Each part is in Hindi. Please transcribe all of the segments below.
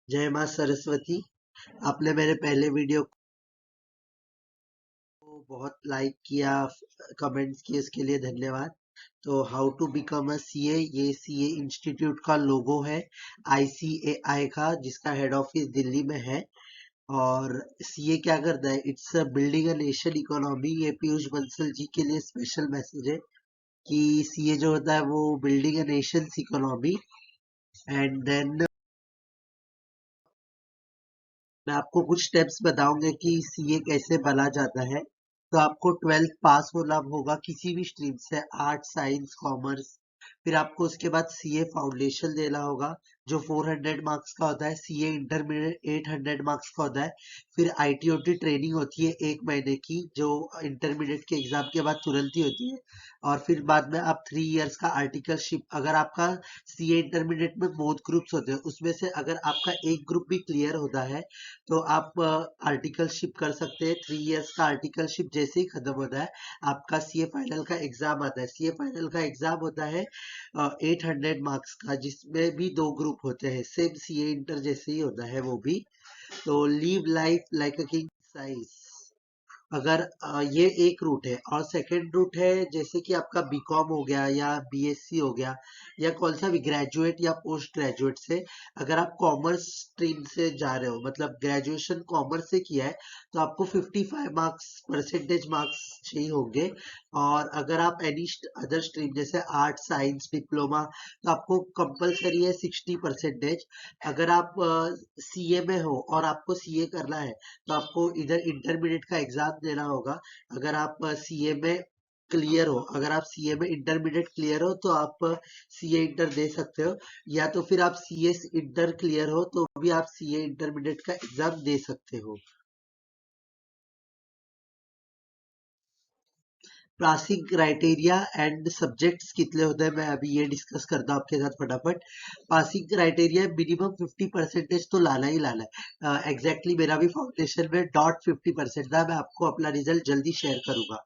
जय माँ सरस्वती। आपने मेरे पहले वीडियो को बहुत लाइक किया, कमेंट्स किए, उसके लिए धन्यवाद। तो how to become a CA, ये सीए इंस्टीट्यूट का लोगो है आईसीएआई का, जिसका हेड ऑफिस दिल्ली में है। और सीए क्या करता है? It's building a nation economy. ये पीयूष बंसल जी के लिए स्पेशल मैसेज है कि सीए जो होता है वो building a nation economy. And then मैं आपको कुछ स्टेप्स बताऊंगा कि सीए कैसे बना जाता है। तो आपको 12th पास होना होगा किसी भी स्ट्रीम से, आर्ट, साइंस, कॉमर्स। फिर आपको उसके बाद सीए फाउंडेशन देना होगा जो 400 मार्क्स का होता है। सीए इंटरमीडिएट 800 मार्क्स का होता है। फिर आईटीओटी ट्रेनिंग होती है 1 महीने की, जो इंटरमीडिएट के एग्जाम के बाद तुरंत ही होती है। और फिर बाद में आप 3 इयर्स का आर्टिकलशिप, अगर आपका सीए इंटरमीडिएट में बोथ ग्रुप्स होते हैं, उसमें से अगर आपका एक ग्रुप भी क्लियर होता है तो आप आर्टिकलशिप कर सकते हैं। 3 इयर्स का आर्टिकलशिप जैसे ही खत्म होता है, आपका सीए फाइनल का एग्जाम आता है। सीए फाइनल का एग्जाम होता है 800 मार्क्स का, जिसमें भी 2 ग्रुप होते हैं। सेम सीए इंटर जैसे ही होता है वो भी। तो leave life like a king size. अगर ये एक रूट है। और सेकंड रूट है, जैसे कि आपका बीकॉम हो गया या बीएससी हो गया, या कौन सा भी ग्रेजुएट या पोस्ट ग्रेजुएट से, अगर आप कॉमर्स स्ट्रीम से जा रहे हो, मतलब ग्रेजुएशन कॉमर्स से किया है, तो आपको 55 मार्क्स परसेंटेज मार्क्स चाहिए होंगे। और अगर आप एनी अदर स्ट्रीम जैसे आर्ट, साइंस, डिप्लोमा, तो आपको कंपलसरी है 60%। अगर आप सीए में हो और आपको सीए करना है, तो आपको इधर इंटरमीडिएट का एग्जाम देना होगा। अगर आप सीए में क्लियर हो, अगर आप सीए में इंटरमीडिएट क्लियर हो तो आप सीए इंटर दे सकते हो। या तो फिर आप सीए इंटर क्लियर हो तो भी आप सीए इंटरमीडिएट का एग्जाम दे सकते हो। पासिंग क्राइटेरिया एंड सब्जेक्ट्स कितने होते हैं, मैं अभी ये डिस्कस करता हूँ आपके साथ फटाफट। पासिंग क्राइटेरिया मिनिमम 50% तो लाना ही लाना है। एग्जैक्टली मेरा भी फाउंडेशन में डॉट 50% था। मैं आपको अपना रिजल्ट जल्दी शेयर करूंगा।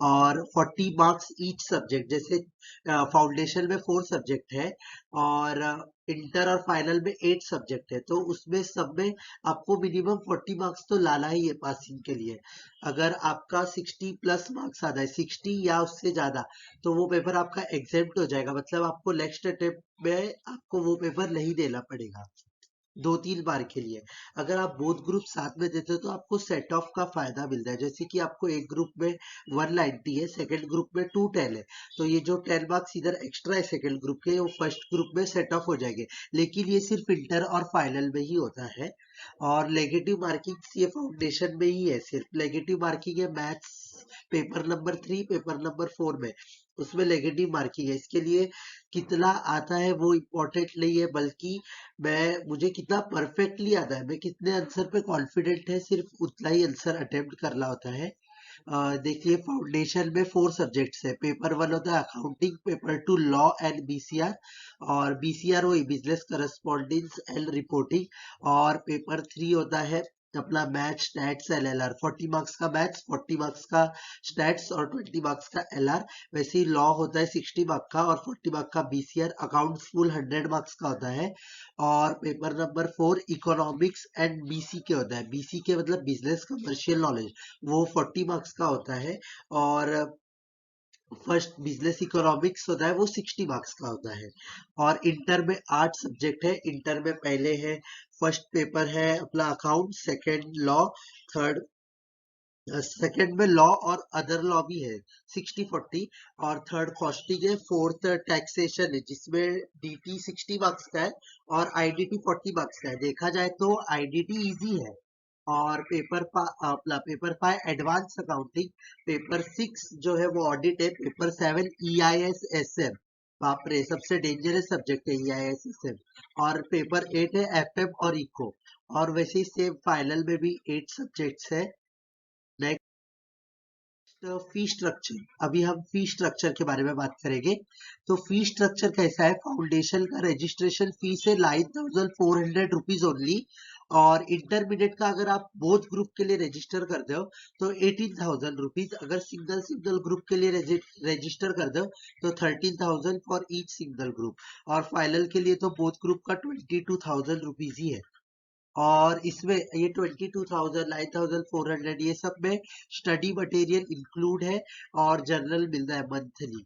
और 40 मार्क्स ईच सब्जेक्ट, जैसे फाउंडेशन में 4 सब्जेक्ट है और इंटर और फाइनल में 8 सब्जेक्ट है, तो उसमें सब में आपको मिनिमम 40 मार्क्स तो लाना ही है पासिंग के लिए। अगर आपका 60+ मार्क्स आता है, 60 या उससे ज्यादा, तो वो पेपर आपका एग्जेम्प्ट हो जाएगा, मतलब आपको नेक्स्ट अटेम्प्ट में आपको वो पेपर नहीं देना पड़ेगा 2-3 बार के लिए। अगर आप बोथ ग्रुप साथ में देते हो तो आपको सेट ऑफ का फायदा मिलता है। जैसे कि आपको एक ग्रुप में 190 है, सेकंड ग्रुप में 210 है, तो ये जो 10 मार्क्स इधर एक्स्ट्रा है सेकंड ग्रुप के, वो फर्स्ट ग्रुप में सेट ऑफ हो जाएंगे। लेकिन ये सिर्फ इंटर और फाइनल में ही होता है। और नेगेटिव मार्किंग ये फाउंडेशन में ही है। सिर्फ नेगेटिव मार्किंग है maths paper number 3, paper number 4 में, उसमें नेगेटिव मार्किंग है। इसके लिए कितना आता है वो इम्पोर्टेंट नहीं है, बल्कि मुझे कितना परफेक्टली आता है, मैं कितने आंसर पे कॉन्फिडेंट है, सिर्फ उतना ही आंसर अटेम्प्ट करना होता है। देखिए फाउंडेशन में 4 सब्जेक्ट्स है। पेपर 1 होता है accounting, paper 2 law and BCR, और बीसीआर वही बिजनेस करस्पॉन्डेंस एंड रिपोर्टिंग। और पेपर 3 होता है अपना मैथ, स्टैट्स, एलएलआर। 40 मार्क्स का मैथ्स, 40 मार्क्स का स्टैट्स और 20 मार्क्स का एलआर। वैसे ही लॉ होता है 60 मार्क्स का और 40 मार्क्स का बीसीआर। अकाउंट्स फुल 100 मार्क्स का होता है। और paper number 4 economics and BC के होता है। बीसी के मतलब बिजनेस कमर्शियल नॉलेज, वो 40 मार्क्स का होता है। और फर्स्ट बिजनेस इकोनॉमिक्स होता है वो 60 मार्क्स का होता है। और इंटर में 8 सब्जेक्ट है। इंटर में पहले है, फर्स्ट पेपर है अपना account, second law, third, second में लॉ और अदर लॉ भी है 60-40, और थर्ड कॉस्टिंग है, फोर्थ टैक्सेशन है जिसमें डीटी 60 मार्क्स का है और आईडीटी 40 मार्क्स का है। देखा जाए तो आईडीटी इजी है। और अपना पेपर 5 एडवांस अकाउंटिंग, पेपर 6 जो है वो ऑडिट है, पेपर 7 EIS SM। बाप रे, सबसे डेंजरस सब्जेक्ट है EIS SM। और पेपर 8 है FM और इको। और वैसे ही सेम फाइनल में भी 8 सब्जेक्ट्स है। फी स्ट्रक्चर, अभी हम फी स्ट्रक्चर के बारे में बात करेंगे। तो फी स्ट्रक्चर कैसा है? फाउंडेशन का रजिस्ट्रेशन फीस है 9,400 रुपीज ओनली। और इंटरमीडिएट का अगर आप बोथ ग्रुप के लिए रजिस्टर करते हो तो 18,000 रुपीज, अगर सिंगल सिंगल ग्रुप के लिए रजिस्टर करते हो तो 13,000 फॉर ईच सिंगल ग्रुप, और फाइनल के लिए तो बोथ ग्रुप का 22,000 रुपीज ही है। और इसमें ये 22,000, 9,400 ये सब में स्टडी मटेरियल इंक्लूड है और जर्नल मिलता है मंथली।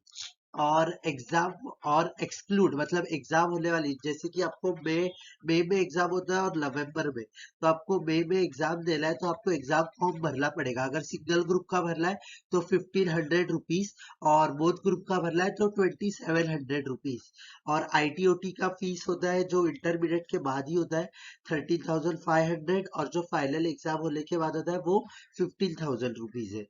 और एग्जाम और एक्सक्लूड मतलब एग्जाम होने वाली, जैसे कि आपको मई में एग्जाम होता है और नवंबर में, तो आपको मई में एग्जाम देना है तो आपको एग्जाम फॉर्म भरना पड़ेगा। अगर सिंगल ग्रुप का भरना है तो 1,500 रुपीज, और बोथ ग्रुप का भरना है तो 2,700 रुपीज। और ITOT का फीस होता है जो इंटरमीडिएट के बाद ही होता है 13,500, और जो फाइनल एग्जाम होने के बाद होता है वो 15,000 रुपीज है।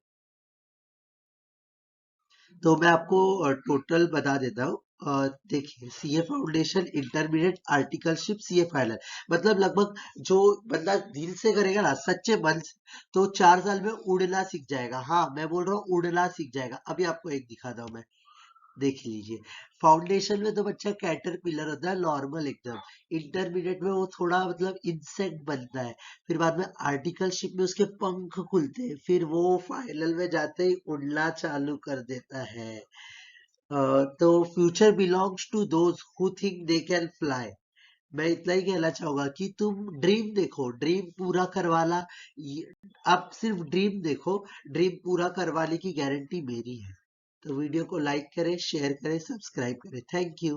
तो मैं आपको टोटल बता देता हूँ। देखिए, CA foundation, intermediate, articleship, CA final, मतलब लगभग जो बंदा दिल से करेगा ना, सच्चे मन से, तो 4 साल में उड़ना सीख जाएगा। हाँ, मैं बोल रहा हूँ उड़ना सीख जाएगा। अभी आपको एक दिखाता हूँ मैं, देख लीजिए। फाउंडेशन में तो बच्चा कैटरपिलर होता है, नॉर्मल एकदम। इंटरमीडिएट में वो थोड़ा मतलब इंसेक्ट बनता है। फिर बाद में आर्टिकलशिप में उसके पंख खुलते हैं, फिर वो फाइनल में जाते ही उड़ना चालू कर देता है। तो future belongs to those who think they can fly. मैं इतना ही कहना चाहूंगा कि तुम ड्रीम देखो, ड्रीम पूरा करवाना। आप सिर्फ ड्रीम देखो, ड्रीम पूरा करवाने की गारंटी मेरी है। तो वीडियो को लाइक करें, शेयर करें, सब्सक्राइब करें। Thank you.